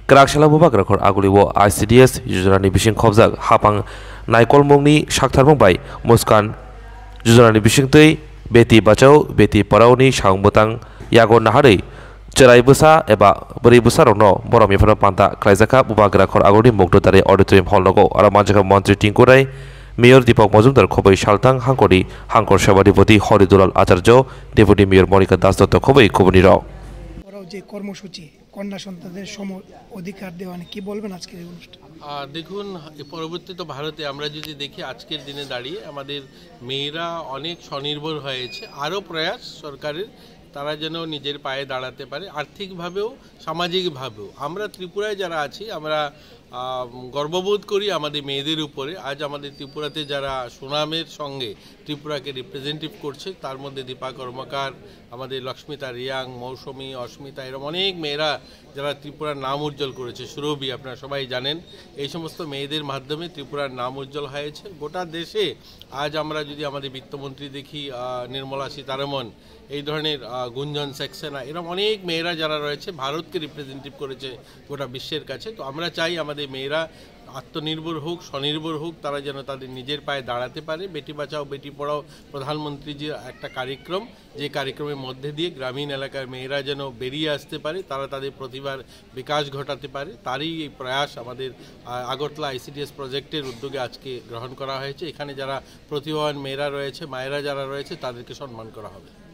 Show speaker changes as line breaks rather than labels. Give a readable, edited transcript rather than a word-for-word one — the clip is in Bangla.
Kerakshela bubak rakhor aguliwo ICDS yojanani bising khobjak hapang naikolmungni saktharmung bai muskan yojanani bisingtwi beti bachao beti parao ni saungbotang yago naharei cherai busa eba beri busa rokno borom yefano panta klaijaka bubak rakhor aguni mugdotari auditorium hall logo aro manjaka mantri tingkurai Mayor Deepak Majumdar Khobai Shaltang Hankori Hankor Sabadipati Horidulal Acharya Deputy Mayor Monica Das Dotto Khobai Khobunirao
যে কর্মসূচি কন্যা সন্তানদের সম অধিকার দেওয়া নিয়ে কি বলবেন আজকের এই অনুষ্ঠান?
দেখুন পরবর্তীতে ভারতে আমরা যদি দেখি আজকের দিনে দাঁড়িয়ে আমাদের মেয়েরা অনেক স্বনির্ভর হয়েছে আরও প্রয়াস সরকারের তারা যেন নিজের পায়ে দাঁড়াতে পারে আর্থিকভাবেও সামাজিকভাবেও আমরা ত্রিপুরায় যারা আছি আমরা গর্ববোধ করি আমাদের মেয়েদের উপরে আজ আমাদের ত্রিপুরাতে যারা সুনামের সঙ্গে ত্রিপুরাকে রিপ্রেজেন্টেটিভ করছে তার মধ্যে দীপা কর্মকার আমাদের লক্ষ্মিতা রিয়াং মৌসুমী অস্মিতা এরকম অনেক মেয়েরা যারা ত্রিপুরার নাম উজ্জ্বল করেছে সুরভি আপনারা সবাই জানেন এই সমস্ত মেয়েদের মাধ্যমে ত্রিপুরার নাম উজ্জ্বল হয়েছে গোটা দেশে আজ আমরা যদি আমাদের বিত্তমন্ত্রী দেখি নির্মলা সীতারমন এই ধরনের গুঞ্জন সাক্সেনা এরকম অনেক মেয়েরা যারা রয়েছে ভারতকে রিপ্রেজেন্টেটিভ করেছে গোটা বিশ্বের কাছে তো আমরা চাই আমাদের মেয়েরা আত্মনির্ভর হোক স্বনির্ভর হোক তারা যেন তাদের নিজের পায়ে দাঁড়াতে পারে বেটি বাঁচাও বেটি পড়াও প্রধানমন্ত্রীজির একটা কার্যক্রম যে কার্যক্রমের মধ্যে দিয়ে গ্রামীণ এলাকার মেয়েরা যেন বেরিয়ে আসতে পারে তারা তাদের প্রতিভার বিকাশ ঘটাতে পারে তারই এই প্রয়াস আমাদের আগরতলা ICDS প্রজেক্টের উদ্যোগে আজকে গ্রহণ করা হয়েছে এখানে যারা প্রতিভাবান মেয়েরা রয়েছে মায়েরা যারা রয়েছে তাদেরকে সম্মান করা হবে।